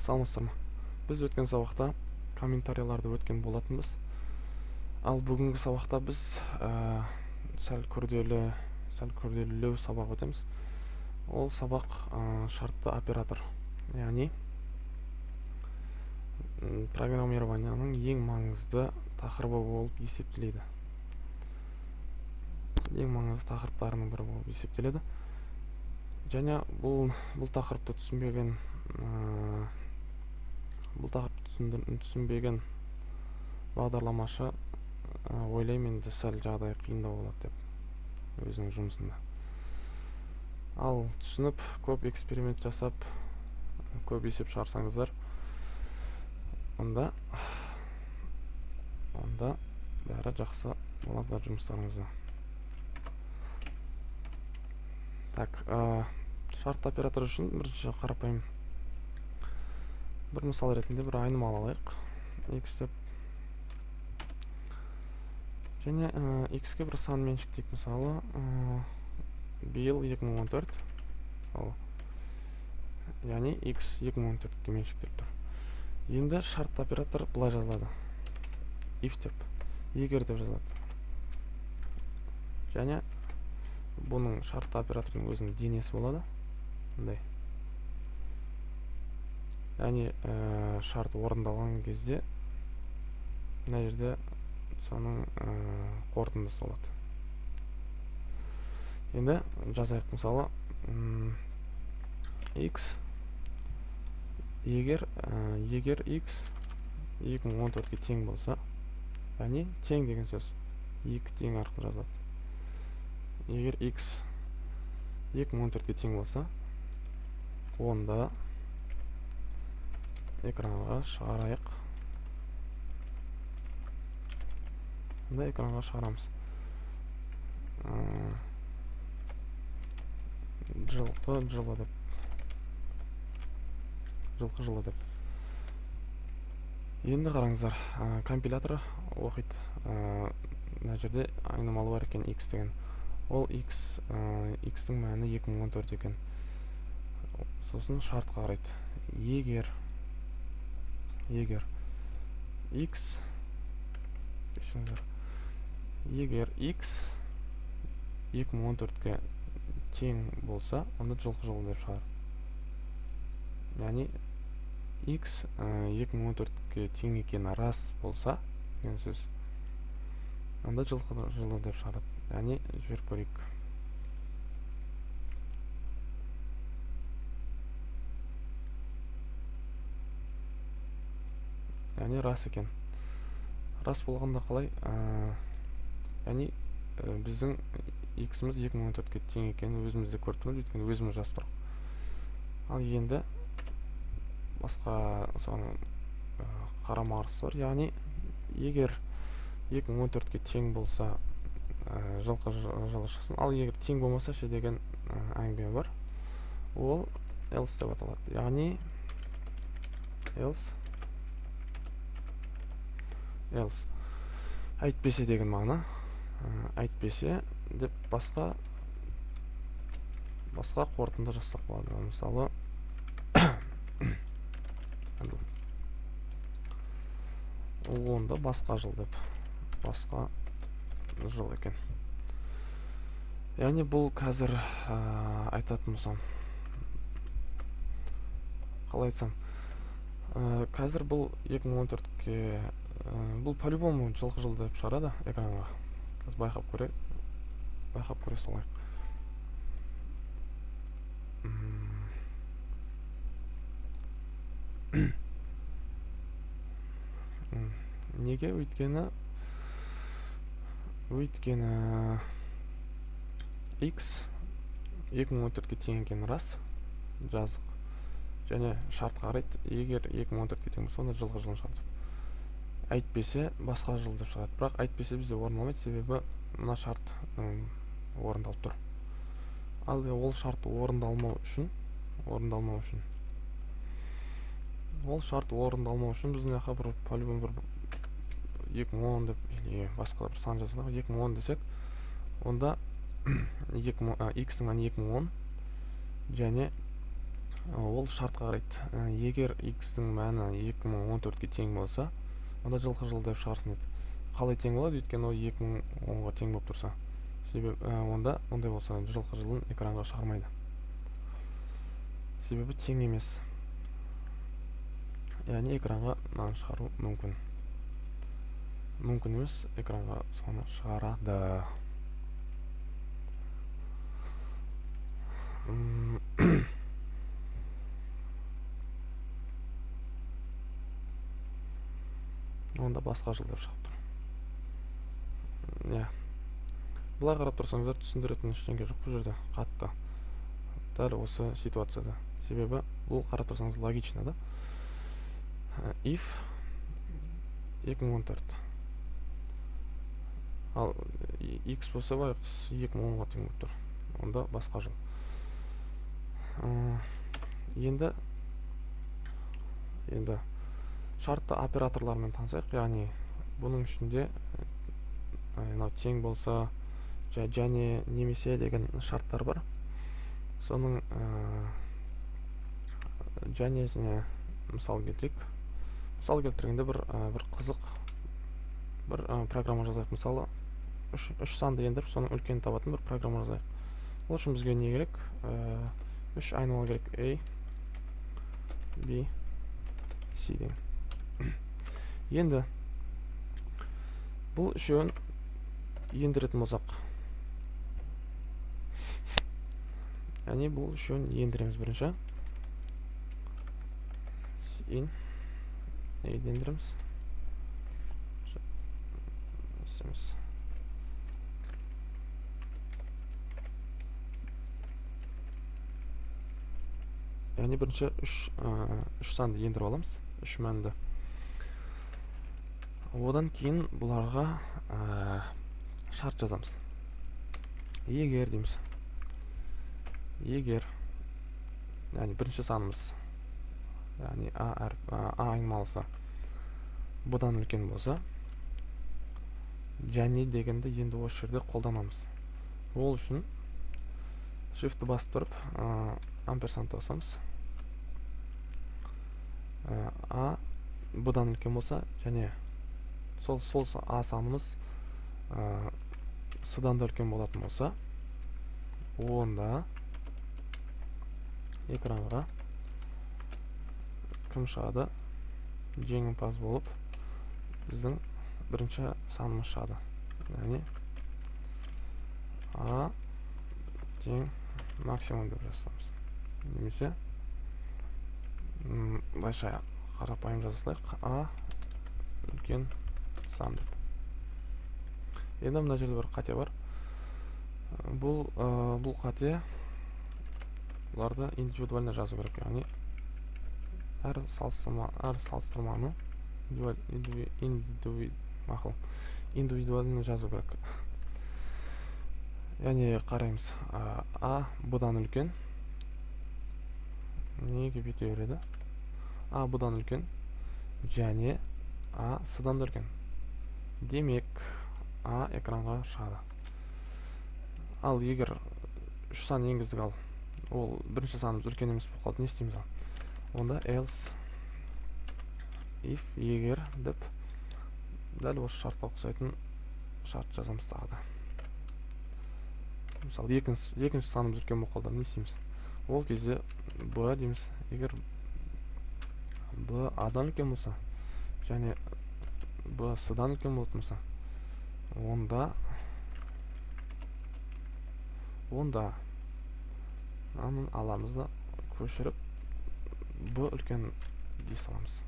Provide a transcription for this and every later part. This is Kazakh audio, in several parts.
Саламатсыздар ма? Біз өткен сабақта комментарийларды өткен болатынбыз. Ал бүгінгі сабақта біз сәл күрделілеу сабақ өтеміз. Ол сабақ шартты оператор, яғни программированияның ең маңызды тақырыбы болып есептеледі. Ең маңызды тақырыптарының бірі болып есептеледі. Және бұл тақырыпты түсінбеген бағдарламашы ойлаймын енді сәл жағдай қиындау болады деп өзінің жұмысында. Ал түсініп, көп эксперимент жасап, көп есеп шығарсаңыздар, онда бәрі жақсы болады жұмыстарыңызда. Так, шартты оператор үшін бірінші қарапайым бір мысал ретінде бір айнымалы алайық. X деп. Және X-ке бір сан меншіктейік, мысалы, биыл 2014. Яғни X 2014-ке меншіктеп тұр. Енді шартты оператор былай жазылады. If деп, егер деп жазылады. Және бұның шартты операторының өзінің денесі болады. Бұндай. Яғни шарт орындалған кезде мына жерде соның қорытындысы болады. Енді жазайық, мысалы, X егер X 2014-ке тең болса, яғни тең деген сөз 2 тең арқылы жазылады. Егер X 2014-ке тең болса, онда экранға шығарайық. Онда экранға шығарамыз. Жылқы жылы деп. Енді қараңыздар, компилятор оқиды. Мына жерде айнымалы бар екен X деген. Ол X-тің мәні 2014 екен. Сосын шартқа қарайды. Егер X егер X 2014-ке тең болса, онда жылқы жылы деп шығар. Яғни X 2014-ке тең екені рас болса, деген сөз, онда жылқы жылы деп шығарады. Яғни жіберіп көрейік. Яғни рас екен. Рас болғанда қалай? Яғни біздің X-іміз 2014-ке тең екенін өзімізде көріп тұрмыз, өйткені өзіміз жазып тұрмыз. Ал енді басқа қарама қарсы бар. Яғни егер 2014-ке тең болса, жылқы жылы шықсын. Ал егер тең болмаса ше деген әңгіме бар. Ол else деп аталады. Яғни else әйтпесе деген мағына. Әйтпесе деп басқа қорытынды жасақ болады. Мысалы, онда басқа жыл деп. Басқа жыл екен. Яғни бұл қазір айтатын болсам, қалай айтсам, қазір бұл 2014-ке бұл по-любому жылқы жылы деп шығарады экранға. Қазір байқап көре салайық. Неге? Өйткені X 2014-ке тең екені рас, жаздық. Және шартқа қарайды, егер 2014-ке тең болса, онда жылғы жылын шығарды. Әйтпесе басқа жыл деп шығады. Бірақ әйтпесе бізде орындалмайды, себебі мына шарт орындалып тұр. Ал ол шарт орындалмау үшін біздің жаққа бір по-любому бір 2010 деп, басқа бір сан жазылады. 2010 десек, онда X-ің мәні 2010 және ол шартқа қарайды. Егер x-тің мәні 2014-ге тең болса, онда жылқы жыл деп шығарсын деді. Қалай тең болады? Өйткені ол 2010-ға тең болып тұрса. Себебі онда ондай болса жылқы жылын экранға шығармайды. Себебі тең емес. Яғни экранға мынаны шығару мүмкін. Мүмкін емес, экранға соны шығарады. Онда басқа жыл деп шығып тұр. Бұлай қарап тұрсаңыздар түсіндіретін ештеңе жоқ бұл жерде қатты. Дәл осы ситуацияда. Себебі бұл қарап тұрсаңыз логично да. If 2014. Ал x болса ба 2010-ға тең болып тұр. Онда басқа жыл. Енді шартты операторлармен танысайық. Яғни бұның ішінде тең болса және немесе деген шарттар бар. Соның жәнесіне мысал келтірейік. Мысал келтіргенде бір қызық бір программа жазайық. Мысалы 3 санды ендіріп, соның үлкенін табатын бір программа жазайық. Ол үшін бізге не керек? 3 айнымалы керек. A, B, C деген. Енді бұл үшеуін ендіретін болсақ, яғни бұл үшеуін ендіреміз бірінші. In A-ді ендіреміз. Яғни бірінші 3 санды ендіріп аламыз, 3 мәнді. Одан кейін бұларға шарт жазамыз. Егер дейміз. Егер, яғни бірінші санымыз, яғни А айнымалысы бұдан үлкен болса, және дегенді енді осы жерде қолданамыз. Ол үшін shift басып тұрып, амперсанд тосамыз. А бұдан үлкен болса, және сол А санымыз С-дан да үлкен болатын болса, онда экранға кім шығады? Жеңімпаз болып біздің бірінші санымыз шығады. Яғни А тең максимум деп жазамыз. Немесе былайша қарапайым жазасылайық. А үлкен сан деп. Енді мына жерде бір қате бар. Бұл қате бұларды индивидуально жазу керек. Яғни әр салыстырманы индивидуально жазу керек. Яғни қараймыз. А бұдан үлкен. Неге бүйте береді? А бұдан үлкен. Және А С-дан да үлкен. Демек А экранға шығады. Ал егер 3 сан енгіздік, ал ол бірінші санымыз үлкен емес болып қалды, не істейміз ал? Онда else if егер деп дәл осы шартқа ұқсайтын шарт жазамыз тағы да. Мысалы екінші санымыз үлкен болып қалды, не істейміз? Ол кезде Б дейміз. Егер Б А-дан үлкен болса, және Б С-дан үлкен болатын болса, онда анын аламыз да көшіріп Б үлкен дей саламыз.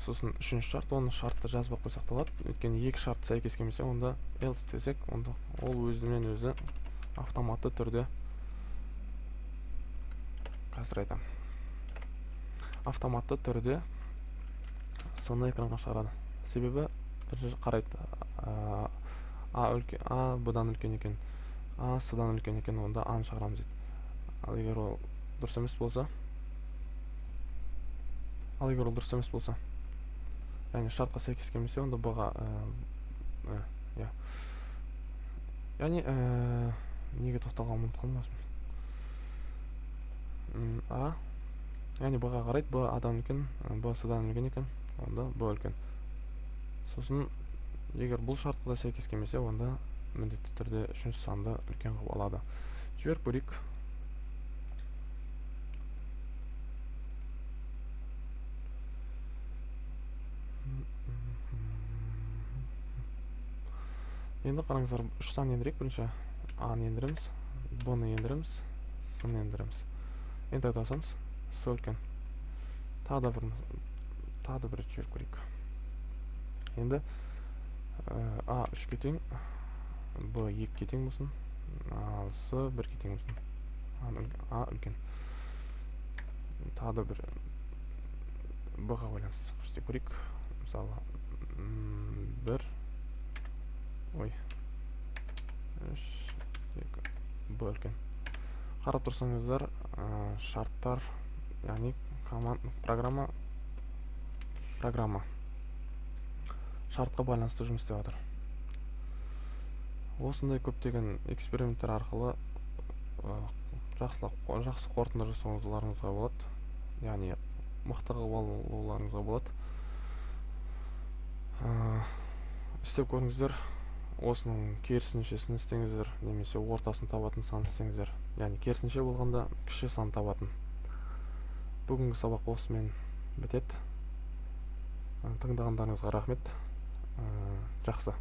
Сосын үшінші шарт, оны шартты жазбақ қойсақ та болады. Өйткені екі шарт сәйкес келмесе, онда else десек, онда ол өзімен өзі автоматты түрде, қазір айтам, автоматты түрде С-ны экранға шығарады. Себебі бірінші қарайды, А бұдан үлкен екен, А С-дан үлкен екен, онда А-ны шығарамыз дейді. Ал егер ол дұрыс емес болса, яғни шартқа сәйкес келмесе, онда Б-ға яғни неге тоқталған ұмытып қалмасын. а яғни б-ға қарайды, б адан үлкен, б с-дан үлкен екен, онда б үлкен. Сосын егер бұл шартқа да сәйкес келмесе, онда міндетті түрде үшінші санды үлкен қылып алады. Жіберіп көрейік. Енді қараңыздар, үш сан ендірейік. Бірінші а-ны ендіреміз, б-ны ендіреміз, с-ны ендіреміз. Энтерді басамыз, с үлкен. Тағы да бір рет жіберіп көрейік. Енді а 3-ке тең, б 2-ке тең болсын, ал с 1-ке тең болсын. А үлкен. Тағы да бір б-ға байланысты істеп көрейік. Мысалы 1 3 2 б үлкен. Қарап тұрсаңыздар, шарттар, яғни программа шартқа байланысты жұмыс істеп жатыр. Осындай көптеген эксперименттер арқылы жақсы қорытынды жасауларыңызға болады, яғни мықты қылып алуларыңызға болады. Істеп көріңіздер, осының керісіншесін істеңіздер, немесе ортасын табатын сан істеңіздер. Яғни керісінше болғанда кіші сан табатын. Бүгінгі сабақ осымен бітеді. Тыңдағандарыңызға рахмет. Жақсы.